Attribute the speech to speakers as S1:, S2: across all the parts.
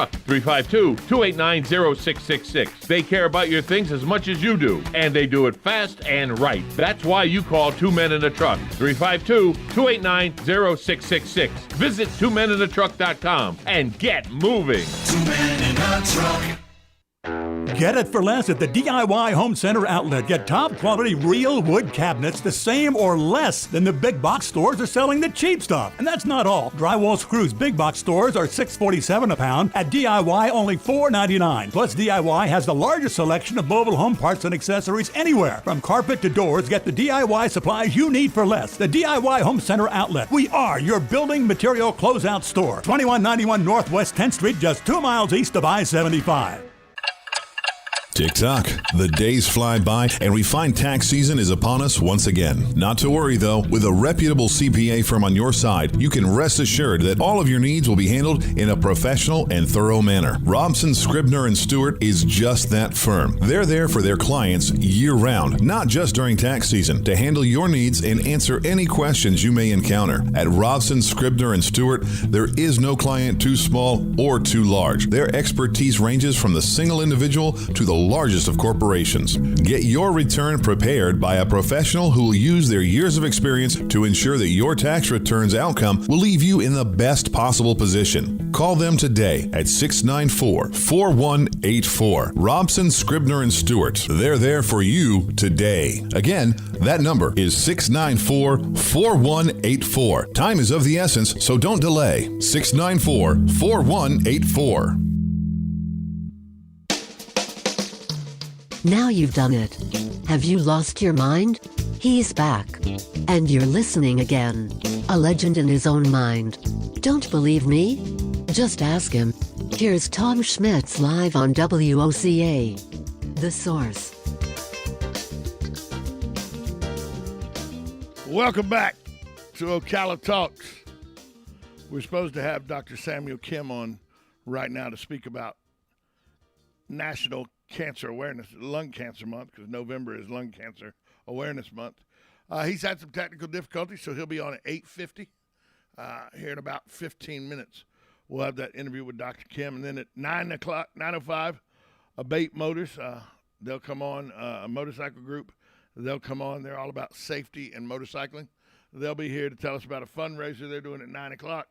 S1: Truck, 352-289-0666. They care about your things as much as you do, and they do it fast and right. That's why you call Two Men in a Truck, 352-289-0666. Visit twomeninatruck.com and get moving.
S2: Two Men in a Truck.
S3: Get it for less at the DIY Home Center outlet. Get top quality real wood cabinets the same or less than the big box stores are selling the cheap stuff. And that's not all. Drywall screws big box stores are $6.47 a pound. At DIY, only $4.99. Plus, DIY has the largest selection of mobile home parts and accessories anywhere. From carpet to doors, get the DIY supplies you need for less. The DIY Home Center outlet. We are your building material closeout store. 2191 Northwest 10th Street, just 2 miles east of I-75.
S4: Tick-tock. The days fly by, and we find tax season is upon us once again. Not to worry, though. With a reputable CPA firm on your side, you can rest assured that all of your needs will be handled in a professional and thorough manner. Robson, Scribner, and Stewart is just that firm. They're there for their clients year-round, not just during tax season, to handle your needs and answer any questions you may encounter. At Robson, Scribner, and Stewart, there is no client too small or too large. Their expertise ranges from the single individual to the largest of corporations. Get your return prepared by a professional who will use their years of experience to ensure that your tax return's outcome will leave you in the best possible position. Call them today at 694-4184. Robson, Scribner, and Stewart. They're there for you today. Again, that number is 694-4184. Time is of the essence, so don't delay. 694-4184.
S5: Now you've done it. Have you lost your mind? He's back. And you're listening again. A legend in his own mind. Don't believe me? Just ask him. Here's Tom Schmitz live on WOCA. The Source.
S6: Welcome back to Ocala Talks. We're supposed to have Dr. Samuel Kim on right now to speak about National Cancer Awareness, Lung Cancer Month, because November is Lung Cancer Awareness Month. He's had some technical difficulties, so he'll be on at 8:50 here in about 15 minutes. We'll have that interview with Dr. Kim. And then at 9:05, Abate Motors, they'll come on, a motorcycle group. They'll come on. They're all about safety and motorcycling. They'll be here to tell us about a fundraiser they're doing at 9 o'clock.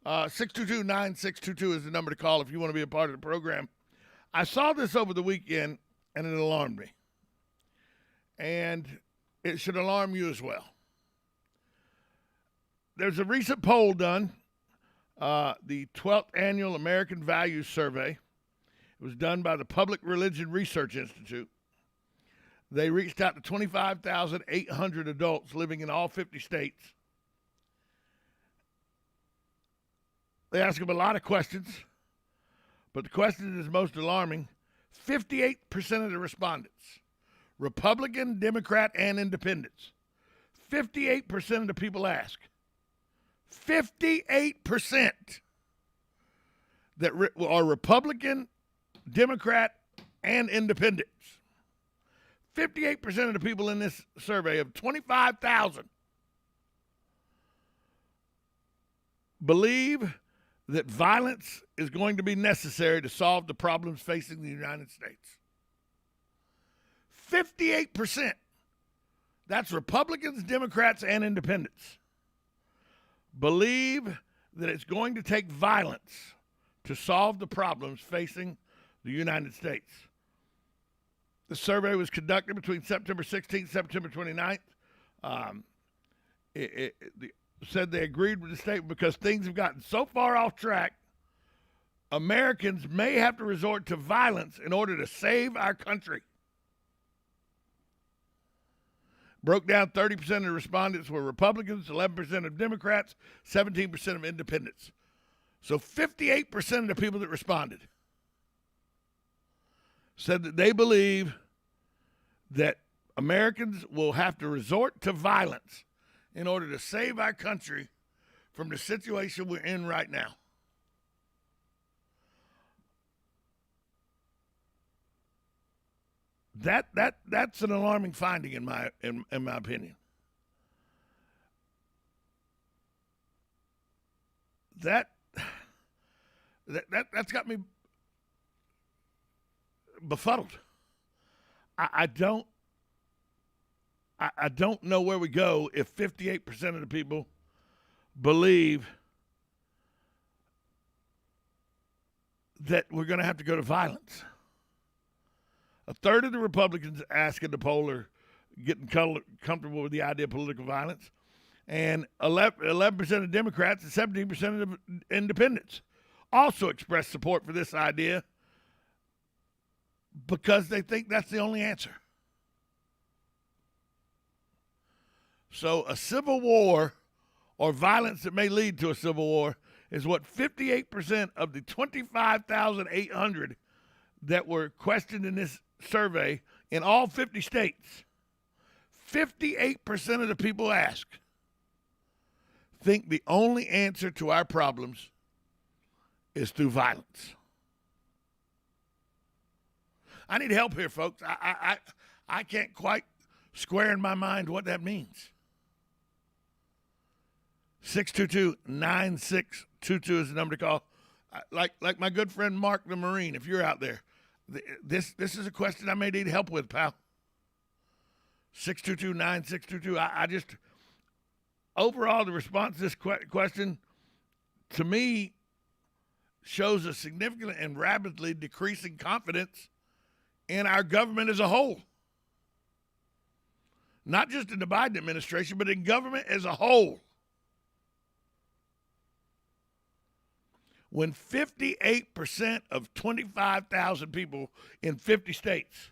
S6: 622-9622 is the number to call if you want to be a part of the program. I saw this over the weekend, and it alarmed me. And it should alarm you as well. There's a recent poll done, the 12th Annual American Values Survey. It was done by the Public Religion Research Institute. They reached out to 25,800 adults living in all 50 states. They asked them a lot of questions. But the question that is most alarming, 58% of the respondents, Republican, Democrat, and Independents, 58% of the people ask, 58% that are Republican, Democrat, and Independents. 58% of the people in this survey of 25,000 believe that violence is going to be necessary to solve the problems facing the United States. 58%. That's Republicans, Democrats, and Independents. Believe that it's going to take violence to solve the problems facing the United States. The survey was conducted between September 16th and September 29th. Said they agreed with the statement because things have gotten so far off track, Americans may have to resort to violence in order to save our country. Broke down, 30% of the respondents were Republicans, 11% of Democrats, 17% of Independents. So 58% of the people that responded said that they believe that Americans will have to resort to violence in order to save our country from the situation we're in right now. That's an alarming finding in my opinion. That's got me befuddled. I don't know where we go if 58% of the people believe that we're going to have to go to violence. A third of the Republicans asking the poll are getting comfortable with the idea of political violence, and 11% of Democrats and 17% of independents also expressed support for this idea because they think that's the only answer. So a civil war or violence that may lead to a civil war is what 58% of the 25,800 that were questioned in this survey in all 50 states, 58% of the people asked think the only answer to our problems is through violence. I need help here, folks. I can't quite square in my mind what that means. 622-9622 is the number to call. Like my good friend Mark the Marine, if you're out there, this is a question I may need help with, pal. 622-9622. I just, overall, the response to this question, to me, shows a significant and rapidly decreasing confidence in our government as a whole. Not just in the Biden administration, but in government as a whole. When 58% of 25,000 people in 50 states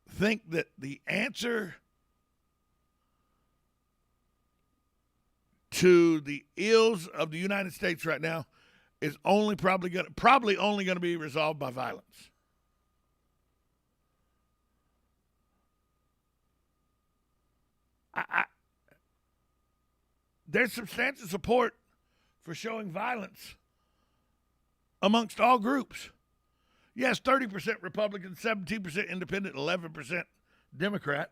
S6: think that the answer to the ills of the United States right now is probably only going to be resolved by violence. There's substantial support for showing violence amongst all groups. Yes, 30% Republican, 17% Independent, 11% Democrat.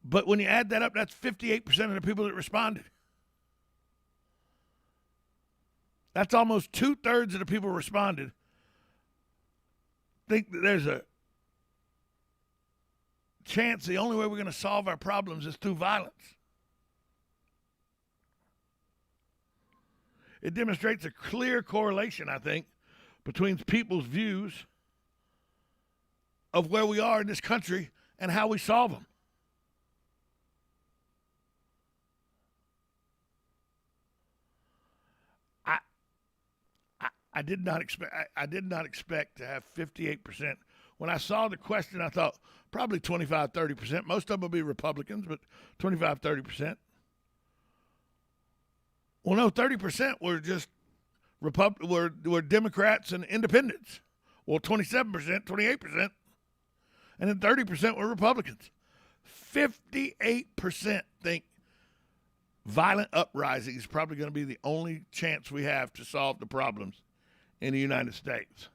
S6: But when you add that up, that's 58% of the people that responded. That's almost 2/3 of the people responded think that there's a chance the only way we're going to solve our problems is through violence. It demonstrates a clear correlation, I think, between people's views of where we are in this country and how we solve them. I did not expect to have 58%. When I saw the question, I thought probably 25-30%. Most of them will be Republicans, but 25-30%. Well, no, 30% were just were Democrats and independents. Well, 27%, 28%, and then 30% were Republicans. 58% think violent uprising is probably going to be the only chance we have to solve the problems in the United States.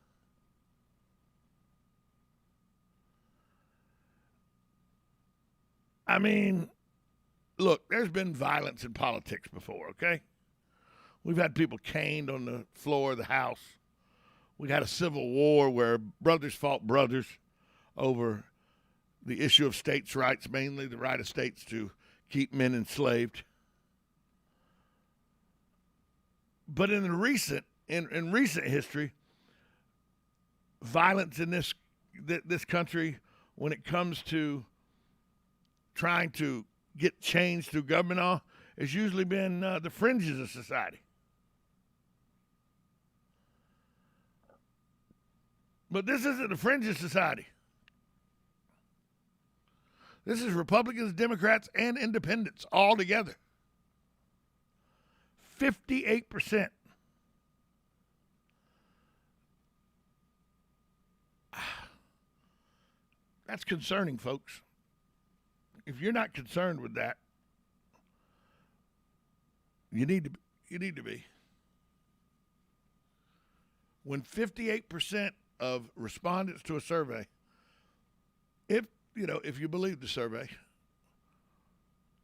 S6: I mean, look, there's been violence in politics before, okay? We've had people caned on the floor of the House. We had a civil war where brothers fought brothers over the issue of states' rights, mainly the right of states to keep men enslaved. But in recent history, violence in this country, when it comes to trying to get change through government law, has usually been the fringes of society. But this isn't the fringes society. This is Republicans, Democrats, and independents all together. 58%. That's concerning, folks. If you're not concerned with that, you need to be. When 58% of respondents to a survey, if you believe the survey,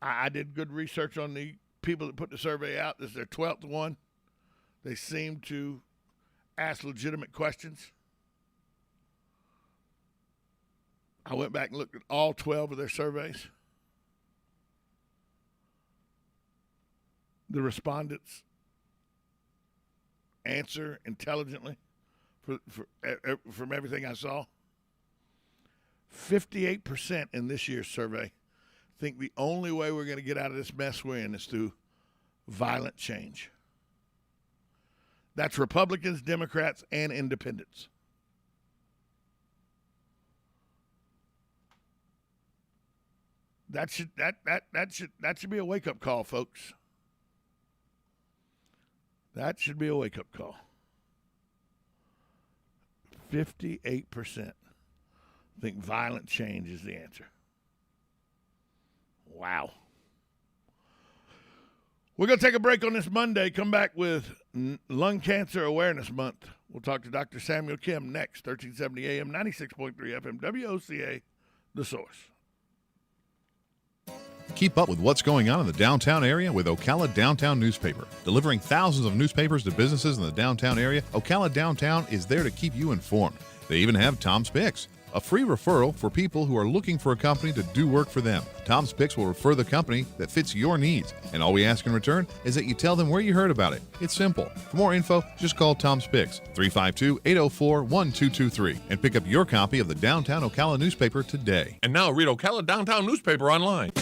S6: I did good research on the people that put the survey out. This is their 12th one. They seem to ask legitimate questions. I went back and looked at all 12 of their surveys. The respondents answer intelligently from everything I saw. 58% in this year's survey think the only way we're going to get out of this mess we're in is through violent change. That's Republicans, Democrats, and independents. That should be a wake-up call, folks. That should be a wake-up call. 58% think violent change is the answer. Wow. We're going to take a break on this Monday. Come back with Lung Cancer Awareness Month. We'll talk to Dr. Samuel Kim next, 1370 AM, 96.3 FM, WOCA, The Source.
S4: Keep up with what's going on in the downtown area with Ocala Downtown Newspaper. Delivering thousands of newspapers to businesses in the downtown area, Ocala Downtown is there to keep you informed. They even have Tom's Picks, a free referral for people who are looking for a company to do work for them. Tom's Picks will refer the company that fits your needs, and all we ask in return is that you tell them where you heard about it. It's simple. For more info, just call Tom's Picks, 352-804-1223, and pick up your copy of the Downtown Ocala newspaper today.
S1: And now read Ocala Downtown Newspaper online.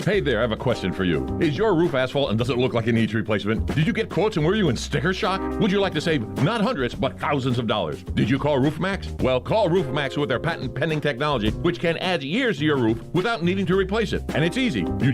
S1: Hey there, I have a question for you. Is your roof asphalt and does it look like it needs replacement? Did you get quotes and were you in sticker shock? Would you like to save not hundreds, but thousands of dollars? Did you call RoofMax? Well, call RoofMax with their patent-pending technology, which can add years to your roof without needing to replace it. And it's easy. You just